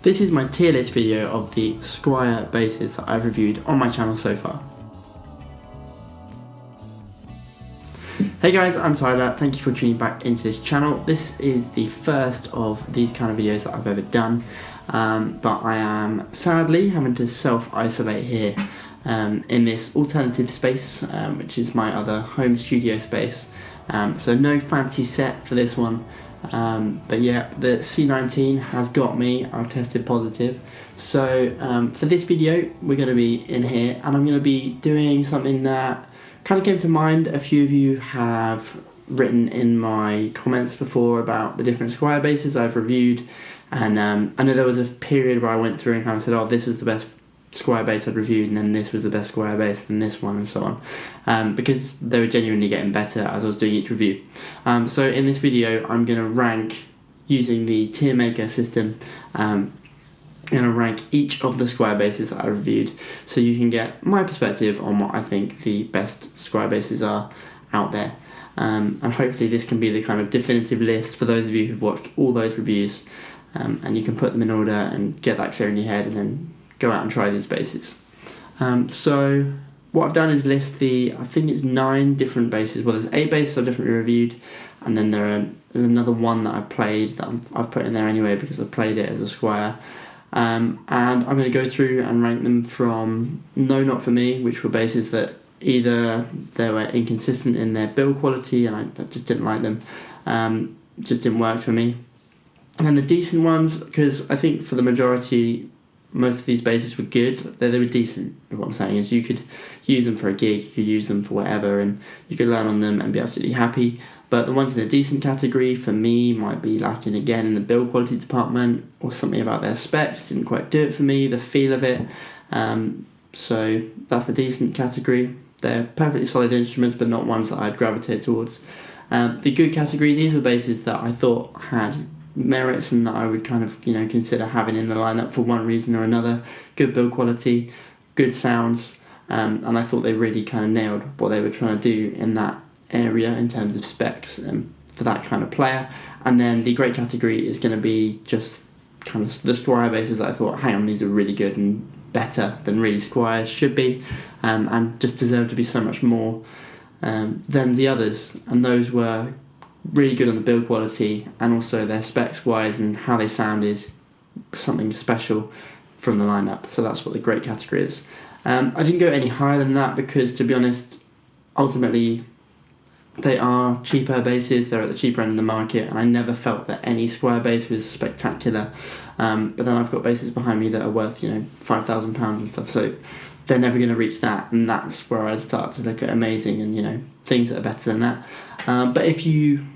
This is my tier list video of the Squier basses that I've reviewed on my channel so far. Hey guys, I'm Tyler, thank you for tuning back into this channel. This is the first of these kind of videos that I've ever done, but I am sadly having to self-isolate here in this alternative space, which is my other home studio space. So no fancy set for this one. But yeah, the C19 has got me. I've tested positive. So for this video, we're going to be in here, and I'm going to be doing something that kind of came to mind. A few of you have written in my comments before about the different Squier basses I've reviewed, and I know there was a period where I went through and kind of said, oh, this was the best Squier bass I'd reviewed, and then this was the best Squier bass, and this one, and so on, because they were genuinely getting better as I was doing each review. So in this video, I'm going to rank, using the tier maker system, I'm going to rank each of the Squier basses that I reviewed, so you can get my perspective on what I think the best Squier basses are out there. And hopefully this can be the kind of definitive list for those of you who've watched all those reviews, and you can put them in order and get that clear in your head, and then go out and try these basses. So what I've done is list I think it's 9 different basses. Well, there's 8 basses I've definitely reviewed, and then there's another one that I've played that I've put in there anyway because I played it as a Squier. And I'm going to go through and rank them from No Not For Me, which were basses that either they were inconsistent in their build quality and I just didn't like them, just didn't work for me. And then the decent ones, because I think for the majority, most of these basses were good. They were decent. What I'm saying is you could use them for a gig, you could use them for whatever, and you could learn on them and be absolutely happy. But the ones in the decent category, for me, might be lacking again in the build quality department, or something about their specs didn't quite do it for me, the feel of it. So that's the decent category. They're perfectly solid instruments, but not ones that I'd gravitate towards. The good category, these were basses that I thought had merits and that I would kind of consider having in the lineup for one reason or another. Good build quality, good sounds, and I thought they really kind of nailed what they were trying to do in that area in terms of specs for that kind of player. And then the great category is going to be just kind of the Squier basses that I thought, hang on, these are really good and better than really Squiers should be, and just deserve to be so much more than the others. And those were really good on the build quality, and also their specs wise and how they sounded, something special from the lineup. So that's what the great category is. I didn't go any higher than that because, to be honest, ultimately they are cheaper basses. They're at the cheaper end of the market, and I never felt that any Squier bass was spectacular. But then I've got basses behind me that are worth £5,000 and stuff, so they're never going to reach that, and that's where I'd start to look at amazing and things that are better than that. But if you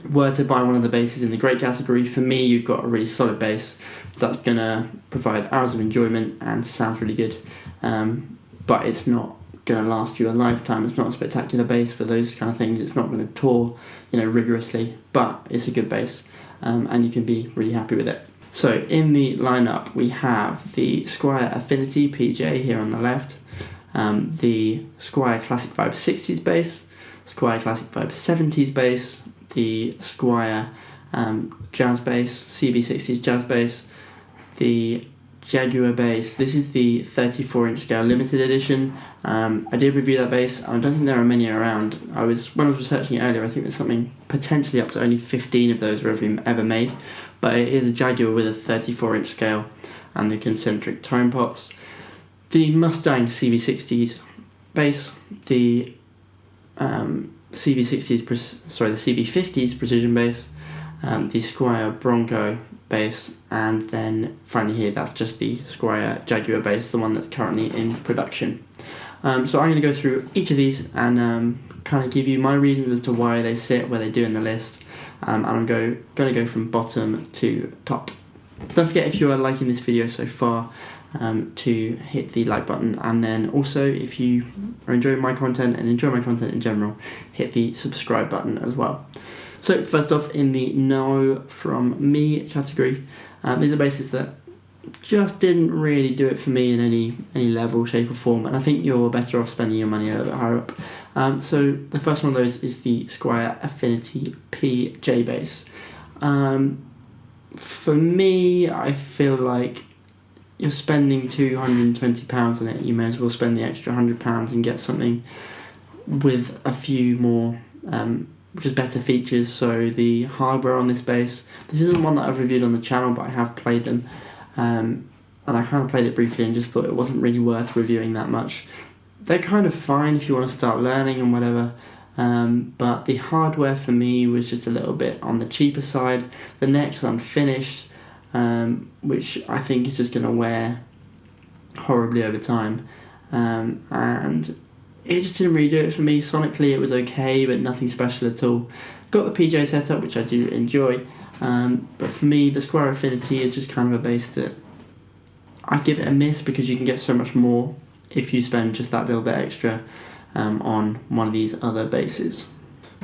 were to buy one of the basses in the great category, for me, you've got a really solid bass that's going to provide hours of enjoyment and sounds really good, but it's not going to last you a lifetime. It's not a spectacular bass for those kind of things. It's not going to tour rigorously, but it's a good bass, and you can be really happy with it. So in the lineup we have the Squier Affinity PJ here on the left, the Squier Classic Vibe 60s bass, Squier Classic Vibe 70s bass, the Squier Jazz bass, CB60s jazz bass, the Jaguar bass. This is the 34-inch scale limited edition. I did review that bass. I don't think there are many around. When I was researching it earlier, I think there's something potentially up to only 15 of those were ever made, but it is a Jaguar with a 34-inch scale and the concentric tone pots. The Mustang CB60s bass, the CB50s precision bass, the Squier Bronco bass, and then finally here that's just the Squier Jaguar bass, the one that's currently in production. So I'm going to go through each of these and kind of give you my reasons as to why they sit where they do in the list, and I'm going to go from bottom to top. Don't forget, if you are liking this video so far, to hit the like button, and then also if you are enjoying my content and enjoy my content in general, hit the subscribe button as well. So first off, in the No From Me category, these are basses that just didn't really do it for me in any level, shape or form, and I think you're better off spending your money a little bit higher up. So the first one of those is the Squier Affinity PJ bass. For me, I feel like you're spending £220 on it, you may as well spend the extra £100 and get something with a few more just better features. So the hardware on this bass, this isn't one that I've reviewed on the channel, but I have played them, and I kind of played it briefly and just thought it wasn't really worth reviewing that much. They're kind of fine if you want to start learning and whatever, but the hardware for me was just a little bit on the cheaper side. The neck's unfinished, which I think is just going to wear horribly over time, and it just didn't really do it for me. Sonically it was okay, but nothing special at all. Got the PJ setup, which I do enjoy, but for me the Squier Affinity is just kind of a bass that I give it a miss, because you can get so much more if you spend just that little bit extra on one of these other basses.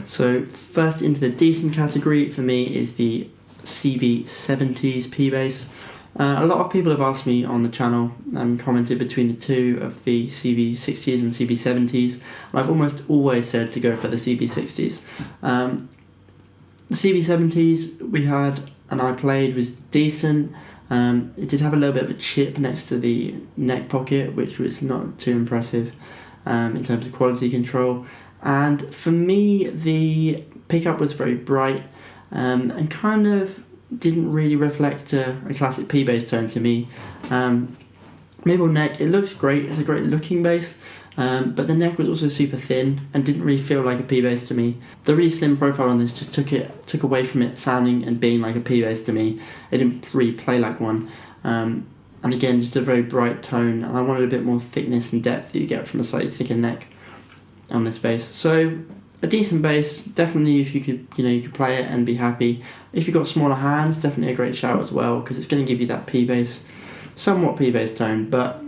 So first into the decent category for me is the CV70s P bass. A lot of people have asked me on the channel and commented between the two of the CV60s and CV70s, and I've almost always said to go for the CV60s. The CV70s we had and I played was decent. It did have a little bit of a chip next to the neck pocket, which was not too impressive in terms of quality control. And for me, the pickup was very bright and kind of didn't really reflect a classic P bass tone to me. Maple neck, it looks great, it's a great looking bass, but the neck was also super thin and didn't really feel like a P bass to me. The really slim profile on this just took away from it sounding and being like a P bass to me. It didn't really play like one. And again, just a very bright tone, and I wanted a bit more thickness and depth that you get from a slightly thicker neck on this bass. So a decent bass, definitely. If you could, you could play it and be happy. If you've got smaller hands, definitely a great shout as well, because it's going to give you that P bass, somewhat P bass tone. But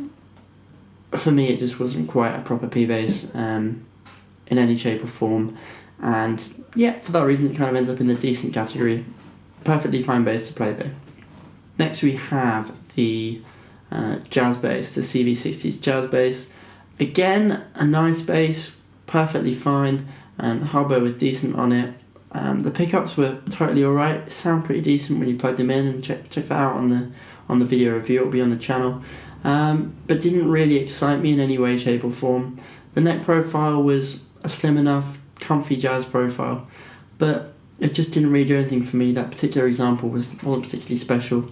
for me, it just wasn't quite a proper P bass in any shape or form. And yeah, for that reason, it kind of ends up in the decent category. Perfectly fine bass to play though. Next we have the jazz bass, the CV60s jazz bass. Again, a nice bass, perfectly fine. The hardware was decent on it. The pickups were totally alright. Sound pretty decent when you plug them in, and check that out on the video review. It'll be on the channel. But didn't really excite me in any way, shape or form. The neck profile was a slim enough, comfy jazz profile, but it just didn't really do anything for me. That particular example wasn't particularly special,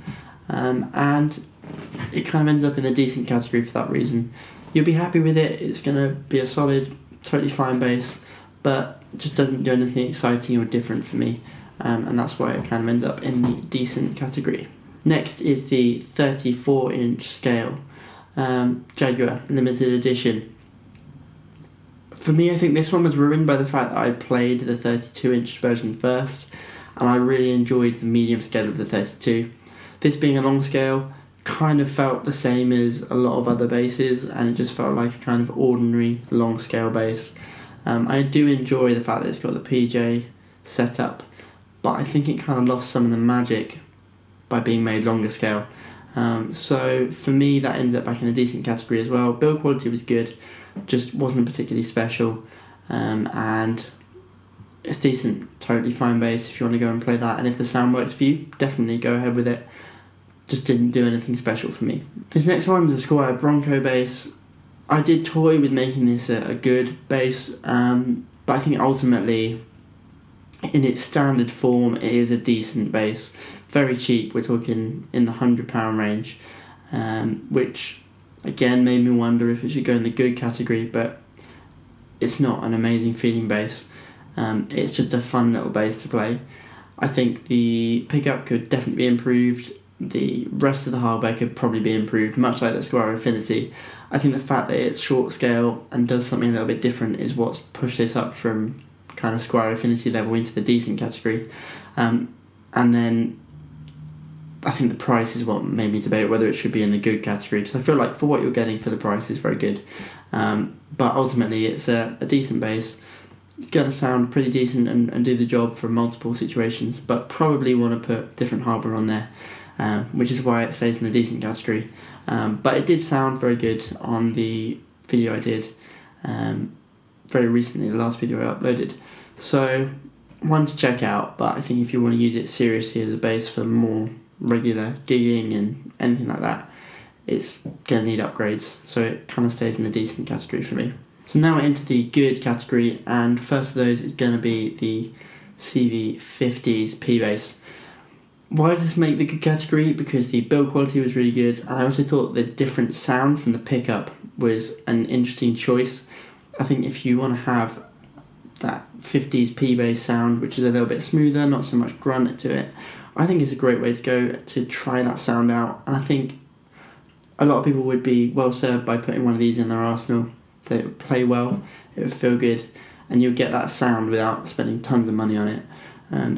and it kind of ends up in the decent category for that reason. You'll be happy with it. It's going to be a solid, totally fine bass, but it just doesn't do anything exciting or different for me, and that's why it kind of ends up in the decent category. Next is the 34-inch scale Jaguar limited edition. For me, I think this one was ruined by the fact that I played the 32-inch version first, and I really enjoyed the medium scale of the 32. This being a long scale kind of felt the same as a lot of other basses, and it just felt like a kind of ordinary long scale bass. I do enjoy the fact that it's got the PJ setup, but I think it kind of lost some of the magic by being made longer scale. So for me, that ends up back in the decent category as well. Build quality was good, just wasn't particularly special, and it's decent, totally fine bass if you want to go and play that, and if the sound works for you, definitely go ahead with it. Just didn't do anything special for me. This next one is a Squier Bronco bass. I did toy with making this a good bass, but I think ultimately, in its standard form, it is a decent bass. Very cheap, we're talking in the £100 range, which again made me wonder if it should go in the good category, but it's not an amazing feeling bass. It's just a fun little bass to play. I think the pickup could definitely be improved. The rest of the hardware could probably be improved, much like the Squier Affinity. I think the fact that it's short scale and does something a little bit different is what's pushed this up from kind of Squier Affinity level into the decent category. And then I think the price is what made me debate whether it should be in the good category, because I feel like for what you're getting for the price is very good. But ultimately it's a decent bass. It's going to sound pretty decent and do the job for multiple situations, but probably want to put different hardware on there, which is why it stays in the decent category. But it did sound very good on the video I did very recently, the last video I uploaded. So one to check out, but I think if you want to use it seriously as a bass for more regular gigging and anything like that, it's going to need upgrades, so it kind of stays in the decent category for me. So now we're into the good category, and first of those is going to be the CV50s P-Bass. Why does this make the good category? Because the build quality was really good, and I also thought the different sound from the pickup was an interesting choice. I think if you want to have that 50s P-Bass sound, which is a little bit smoother, not so much grunt to it, I think it's a great way to go to try that sound out, and I think a lot of people would be well served by putting one of these in their arsenal. They would play well, it would feel good, and you'll get that sound without spending tons of money on it.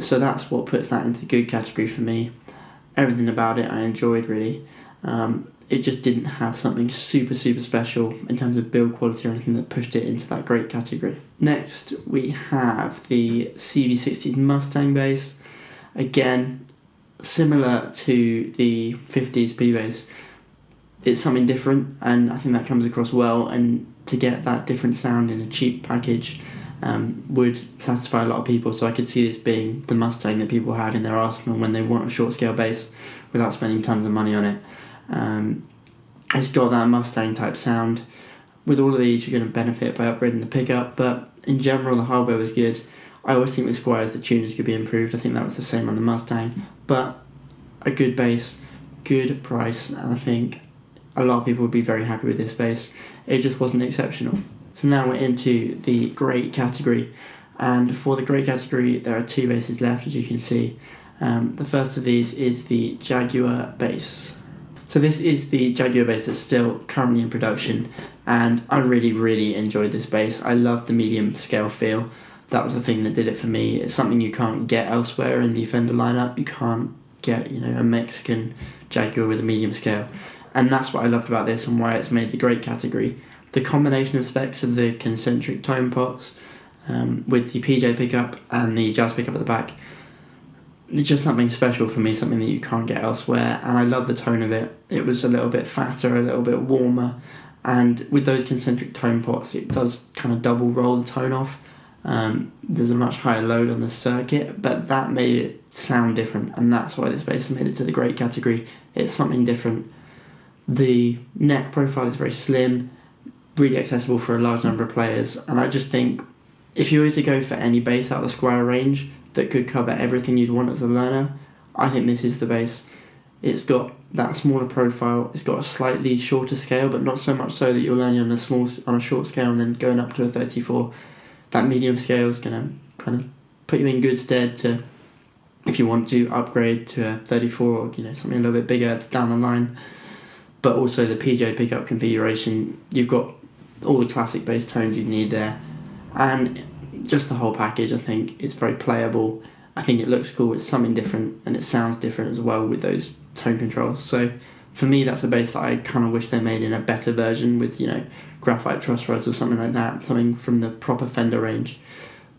So that's what puts that into the good category for me. Everything about it I enjoyed, really. It just didn't have something super special in terms of build quality or anything that pushed it into that great category. Next we have the CV60s Mustang bass. Again, similar to the 50s P-Bass, it's something different, and I think that comes across well, and to get that different sound in a cheap package would satisfy a lot of people, so I could see this being the Mustang that people have in their arsenal when they want a short scale bass without spending tons of money on it. It's got that Mustang type sound. With all of these you're going to benefit by upgrading the pickup, but in general the hardware was good. I always think with Squiers the tuners could be improved. I think that was the same on the Mustang, but a good bass, good price, and I think a lot of people would be very happy with this bass. It just wasn't exceptional. So now we're into the great category, and for the great category there are two basses left, as you can see. The first of these is the Jaguar bass. So this is the Jaguar bass that's still currently in production, and I really enjoyed this bass. I love the medium scale feel. That was the thing that did it for me. It's something you can't get elsewhere in the Fender lineup. You can't get, a Mexican Jaguar with a medium scale. And that's what I loved about this and why it's made the great category. The combination of specs of the concentric tone pots with the PJ pickup and the jazz pickup at the back, it's just something special for me, something that you can't get elsewhere, and I love the tone of it. It was a little bit fatter, a little bit warmer, and with those concentric tone pots it does kind of double roll the tone off. There's a much higher load on the circuit, but that made it sound different, and that's why this bass made it to the great category. It's something different. The neck profile is very slim, really accessible for a large number of players, and I just think if you were to go for any bass out of the Squier range that could cover everything you'd want as a learner, I think this is the bass. It's got that smaller profile, it's got a slightly shorter scale, but not so much so that you're learning on a short scale and then going up to a 34. That medium scale is going to kind of put you in good stead to, if you want to upgrade to a 34 or something a little bit bigger down the line. But also the PJ pickup configuration, you've got all the classic bass tones you need there, and just the whole package. I think it's very playable. I think it looks cool. It's something different, and it sounds different as well with those tone controls. So for me, that's a bass that I kind of wish they made in a better version with graphite truss rods or something like that, something from the proper Fender range.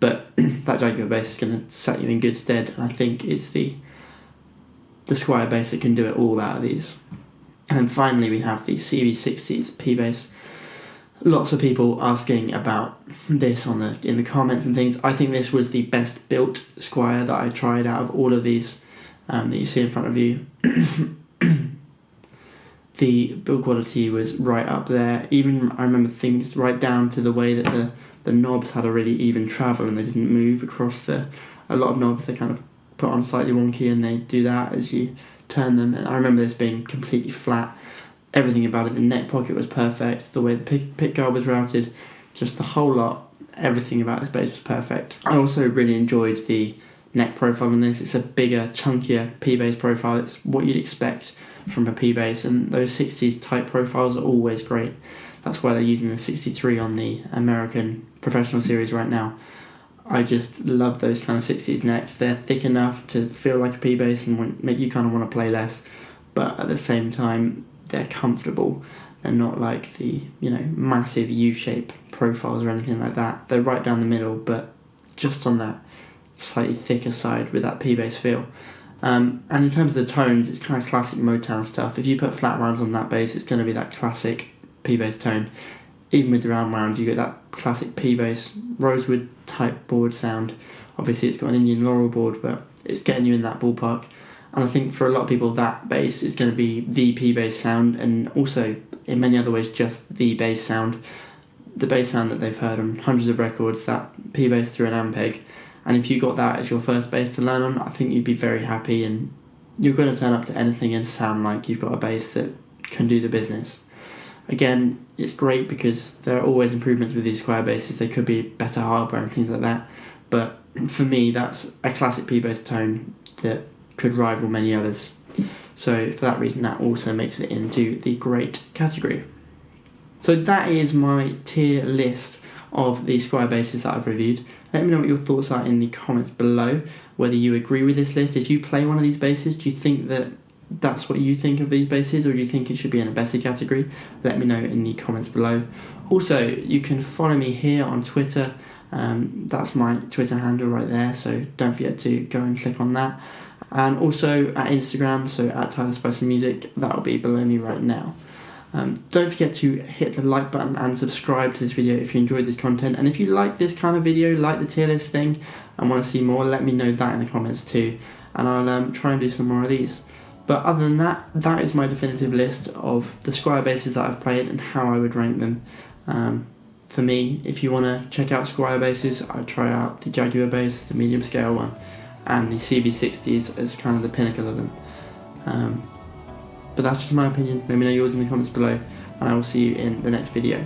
But that Jaguar bass is going to set you in good stead, and I think it's the Squier bass that can do it all out of these. And then finally we have the CV60s P-Bass. Lots of people asking about this in the comments and things. I think this was the best built Squier that I tried out of all of these that you see in front of you. The build quality was right up there. Even I remember things right down to the way that the knobs had a really even travel and they didn't move across a lot of knobs they kind of put on slightly wonky, and they do that as you turn them. And I remember this being completely flat. Everything about it, the neck pocket was perfect, the way the pick guard was routed, just the whole lot, everything about this bass was perfect. I also really enjoyed the neck profile on this. It's a bigger, chunkier P-Bass profile. It's what you'd expect from a P-Bass, and those 60s type profiles are always great. That's why they're using the 63 on the American Professional Series right now. I just love those kind of 60s necks. They're thick enough to feel like a P-Bass and make you kind of want to play less, but at the same time they're comfortable. They're not like the massive U-shape profiles or anything like that. They're right down the middle, but just on that slightly thicker side with that P-Bass feel. And in terms of the tones, it's kind of classic Motown stuff. If you put flat rounds on that bass, it's going to be that classic P-Bass tone. Even with the round rounds, you get that classic P-Bass rosewood type board sound. Obviously it's got an Indian laurel board, but it's getting you in that ballpark. And I think for a lot of people that bass is going to be the P bass sound, and also in many other ways just the bass sound. The bass sound that they've heard on hundreds of records, that P bass through an Ampeg. And if you got that as your first bass to learn on, I think you'd be very happy, and you're going to turn up to anything and sound like you've got a bass that can do the business. Again, it's great because there are always improvements with these Squier basses. They could be better hardware and things like that, but for me that's a classic P bass tone that could rival many others. So for that reason, that also makes it into the great category. So that is my tier list of the Squier basses that I've reviewed. Let me know what your thoughts are in the comments below, whether you agree with this list. If you play one of these basses, do you think that that's what you think of these basses, or do you think it should be in a better category? Let me know in the comments below. Also, you can follow me here on Twitter. That's my Twitter handle right there, so don't forget to go and click on that. And also at Instagram, so at Tyler Spicy Music, that will be below me right now. Don't forget to hit the like button and subscribe to this video if you enjoyed this content. And if you like this kind of video, like the tier list thing, and want to see more, let me know that in the comments too, and I'll try and do some more of these. But other than that, that is my definitive list of the Squier basses that I've played and how I would rank them. For me, if you want to check out Squier basses, I'd try out the Jaguar bass, the medium scale one, and the CB60s as kind of the pinnacle of them. But that's just my opinion. Let me know yours in the comments below, and I will see you in the next video.